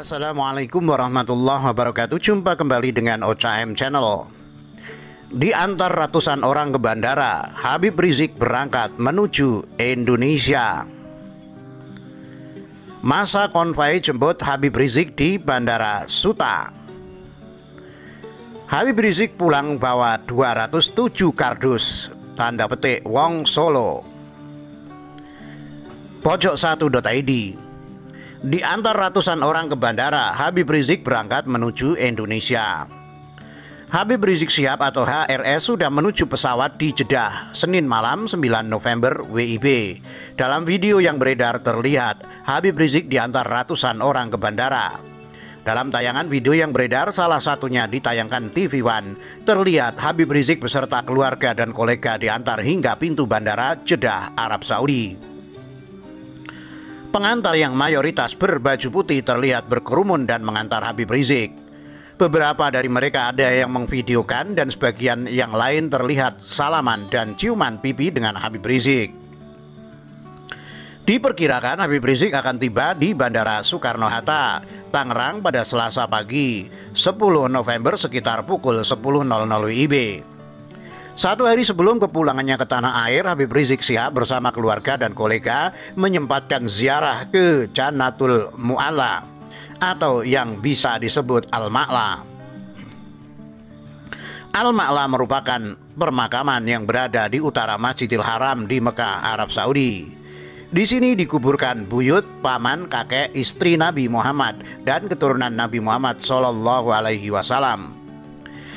Assalamualaikum warahmatullahi wabarakatuh. Jumpa kembali dengan OCM Channel. Diantar ratusan orang ke bandara, Habib Rizik berangkat menuju Indonesia. Masa konvoi jemput Habib Rizik di Bandara Suta. Habib Rizik pulang bawa 207 kardus, tanda petik Wong Solo. Pojok1.id. Diantar ratusan orang ke bandara, Habib Rizik berangkat menuju Indonesia. Habib Rizik Syihab atau HRS sudah menuju pesawat di Jeddah Senin malam 9 November WIB. Dalam video yang beredar terlihat Habib Rizik diantar ratusan orang ke bandara. Dalam tayangan video yang beredar, salah satunya ditayangkan TV One, terlihat Habib Rizik beserta keluarga dan kolega diantar hingga pintu bandara Jeddah, Arab Saudi. Pengantar yang mayoritas berbaju putih terlihat berkerumun dan mengantar Habib Rizik. Beberapa dari mereka ada yang mengvideokan dan sebagian yang lain terlihat salaman dan ciuman pipi dengan Habib Rizik. Diperkirakan Habib Rizik akan tiba di Bandara Soekarno-Hatta, Tangerang pada Selasa pagi 10 November sekitar pukul 10.00 WIB. Satu hari sebelum kepulangannya ke tanah air, Habib Rizik Syihab bersama keluarga dan kolega menyempatkan ziarah ke Jannatul Mu'alla atau yang bisa disebut Al-Ma'la. Al-Ma'la merupakan permakaman yang berada di utara Masjidil Haram di Mekah, Arab Saudi. Di sini dikuburkan buyut, paman, kakek, istri Nabi Muhammad dan keturunan Nabi Muhammad SAW.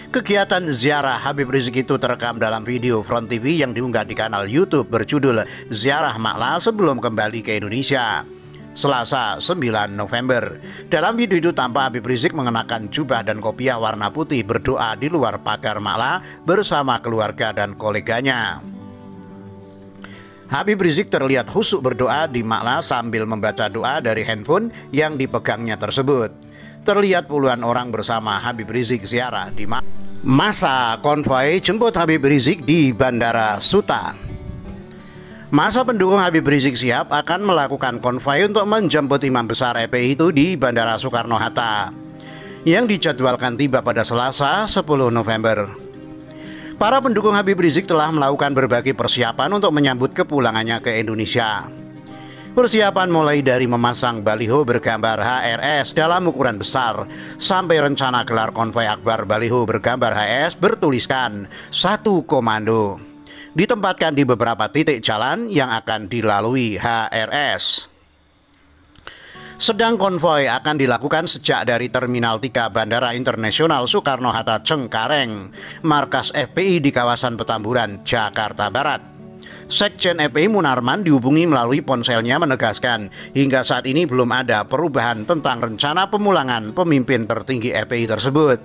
Kegiatan ziarah Habib Rizik itu terekam dalam video Front TV yang diunggah di kanal YouTube berjudul Ziarah Ma'la sebelum kembali ke Indonesia, Selasa 9 November. Dalam video itu tampak Habib Rizik mengenakan jubah dan kopiah warna putih berdoa di luar pagar Ma'la bersama keluarga dan koleganya. Habib Rizik terlihat khusyuk berdoa di Ma'la sambil membaca doa dari handphone yang dipegangnya tersebut. Terlihat puluhan orang bersama Habib Rizik ziarah di masa konvoi jemput Habib Rizik di Bandara Suta. Masa pendukung Habib Rizik Syihab akan melakukan konvoi untuk menjemput Imam Besar FPI itu di Bandara Soekarno-Hatta yang dijadwalkan tiba pada Selasa 10 November. Para pendukung Habib Rizik telah melakukan berbagai persiapan untuk menyambut kepulangannya ke Indonesia. Persiapan mulai dari memasang baliho bergambar HRS dalam ukuran besar sampai rencana gelar konvoi akbar baliho bergambar HS bertuliskan "Satu Komando" ditempatkan di beberapa titik jalan yang akan dilalui HRS. Sedang konvoi akan dilakukan sejak dari Terminal 3 Bandara Internasional Soekarno-Hatta Cengkareng, markas FPI di kawasan Petamburan, Jakarta Barat. Sekjen FPI Munarman dihubungi melalui ponselnya menegaskan hingga saat ini belum ada perubahan tentang rencana pemulangan pemimpin tertinggi FPI tersebut.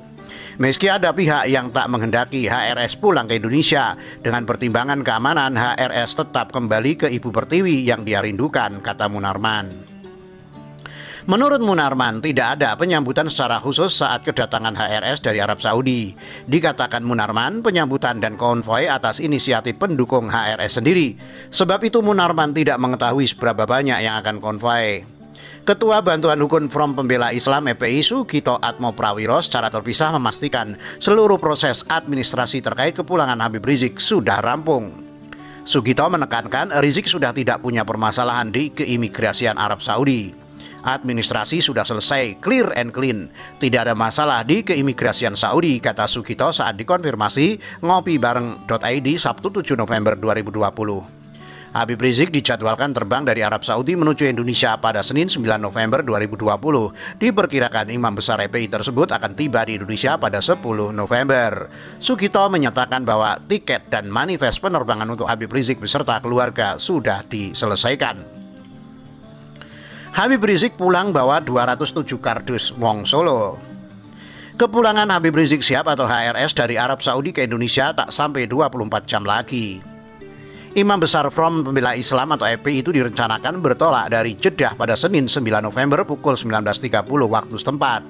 Meski ada pihak yang tak menghendaki HRS pulang ke Indonesia, dengan pertimbangan keamanan HRS tetap kembali ke Ibu Pertiwi yang dia rindukan, kata Munarman. Menurut Munarman, tidak ada penyambutan secara khusus saat kedatangan HRS dari Arab Saudi. Dikatakan Munarman, penyambutan dan konvoi atas inisiatif pendukung HRS sendiri. Sebab itu Munarman tidak mengetahui seberapa banyak yang akan konvoi. Ketua Bantuan Hukum Front Pembela Islam FPI Sugito Atmo Prawiro secara terpisah memastikan seluruh proses administrasi terkait kepulangan Habib Rizik sudah rampung. Sugito menekankan Rizik sudah tidak punya permasalahan di keimigrasian Arab Saudi. Administrasi sudah selesai, clear and clean. Tidak ada masalah di keimigrasian Saudi, kata Sugito saat dikonfirmasi ngopi bareng.id Sabtu 7 November 2020. Habib Rizik dijadwalkan terbang dari Arab Saudi menuju Indonesia pada Senin 9 November 2020. Diperkirakan Imam Besar FPI tersebut akan tiba di Indonesia pada 10 November. Sugito menyatakan bahwa tiket dan manifest penerbangan untuk Habib Rizik beserta keluarga sudah diselesaikan. Habib Rizik pulang bawa 207 kardus Wong Solo. Kepulangan Habib Rizik Syihab atau HRS dari Arab Saudi ke Indonesia tak sampai 24 jam lagi. Imam Besar Front Pembela Islam atau FPI itu direncanakan bertolak dari Jeddah pada Senin 9 November pukul 19.30 waktu setempat.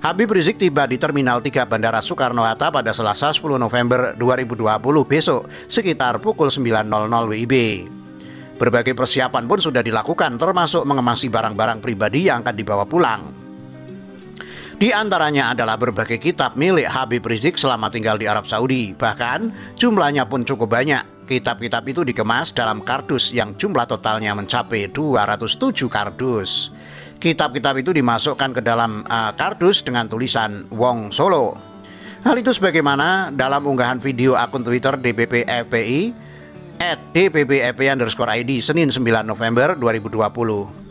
Habib Rizik tiba di Terminal 3 Bandara Soekarno-Hatta pada Selasa 10 November 2020 besok sekitar pukul 9.00 WIB. Berbagai persiapan pun sudah dilakukan termasuk mengemasi barang-barang pribadi yang akan dibawa pulang. Di antaranya adalah berbagai kitab milik Habib Rizik selama tinggal di Arab Saudi. Bahkan jumlahnya pun cukup banyak. Kitab-kitab itu dikemas dalam kardus yang jumlah totalnya mencapai 207 kardus. Kitab-kitab itu dimasukkan ke dalam kardus dengan tulisan Wong Solo. Hal itu sebagaimana dalam unggahan video akun Twitter DPP FPI @dppfpi_id Senin 9 November 2020.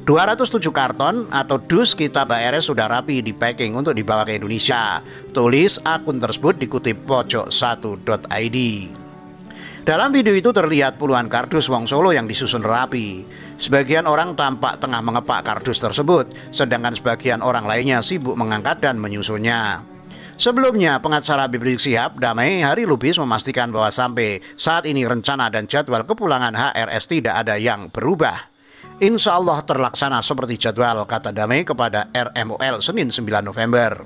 207 karton atau dus kitab HRS sudah rapi di packing untuk dibawa ke Indonesia. Tulis akun tersebut dikutip pojok1.id. Dalam video itu terlihat puluhan kardus Wong Solo yang disusun rapi. Sebagian orang tampak tengah mengepak kardus tersebut, sedangkan sebagian orang lainnya sibuk mengangkat dan menyusunnya. Sebelumnya, pengacara Habib Rizik Syihab, Damai Hari Lubis, memastikan bahwa sampai saat ini rencana dan jadwal kepulangan HRS tidak ada yang berubah. Insya Allah terlaksana seperti jadwal, kata Damai kepada RMOL Senin 9 November.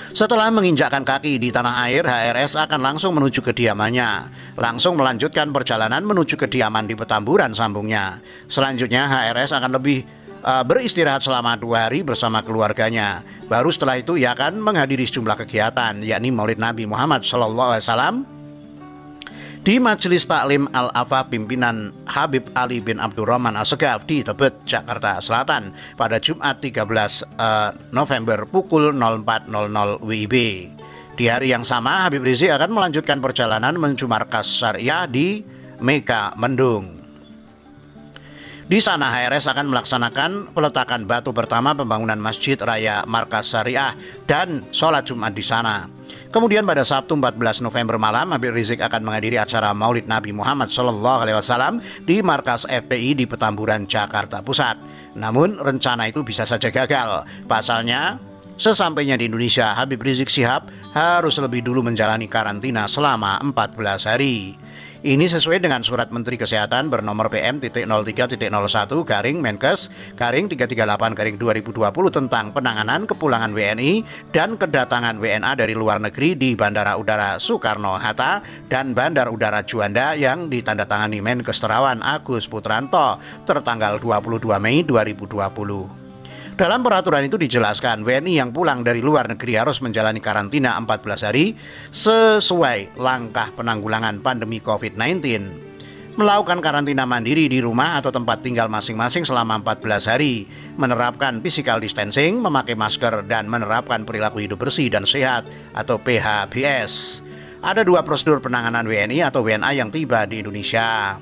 Setelah menginjakkan kaki di tanah air, HRS akan langsung menuju kediamannya. Langsung melanjutkan perjalanan menuju kediaman di Petamburan, sambungnya. Selanjutnya HRS akan lebih beristirahat selama 2 hari bersama keluarganya. Baru setelah itu ia akan menghadiri sejumlah kegiatan, yakni Maulid Nabi Muhammad SAW di Majelis Taklim Al-Afa pimpinan Habib Ali bin Abdurrahman Assegaf di Tebet, Jakarta Selatan pada Jumat 13 November pukul 04.00 WIB. Di hari yang sama, Habib Rizik akan melanjutkan perjalanan menuju markas Syariah di Meka, Mendung. Di sana HRS akan melaksanakan peletakan batu pertama pembangunan Masjid Raya Markas Syariah dan sholat Jumat di sana. Kemudian pada Sabtu 14 November malam, Habib Rizik akan menghadiri acara Maulid Nabi Muhammad SAW di markas FPI di Petamburan, Jakarta Pusat. Namun rencana itu bisa saja gagal. Pasalnya, sesampainya di Indonesia, Habib Rizik Syihab harus lebih dulu menjalani karantina selama 14 hari. Ini sesuai dengan surat Menteri Kesehatan bernomor PM.03.01-Menkes-338-2020 tentang penanganan kepulangan WNI dan kedatangan WNA dari luar negeri di Bandara Udara Soekarno-Hatta dan Bandar Udara Juanda yang ditandatangani Menkes Terawan Agus Putranto tertanggal 22 Mei 2020. Dalam peraturan itu dijelaskan WNI yang pulang dari luar negeri harus menjalani karantina 14 hari sesuai langkah penanggulangan pandemi COVID-19. Melakukan karantina mandiri di rumah atau tempat tinggal masing-masing selama 14 hari, menerapkan physical distancing, memakai masker, dan menerapkan perilaku hidup bersih dan sehat atau PHBS. Ada 2 prosedur penanganan WNI atau WNA yang tiba di Indonesia.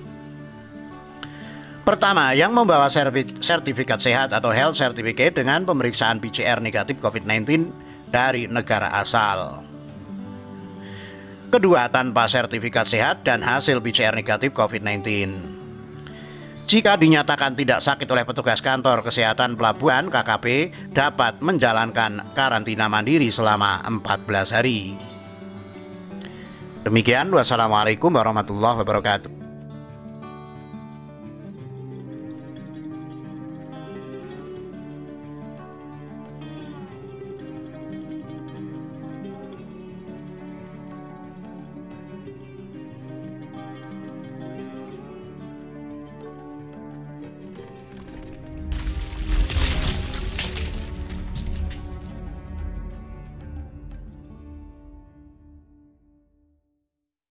Pertama, yang membawa sertifikat sehat atau health certificate dengan pemeriksaan PCR negatif COVID-19 dari negara asal. Kedua, tanpa sertifikat sehat dan hasil PCR negatif COVID-19. Jika dinyatakan tidak sakit oleh petugas kantor kesehatan pelabuhan KKP, dapat menjalankan karantina mandiri selama 14 hari. Demikian, wassalamualaikum warahmatullahi wabarakatuh.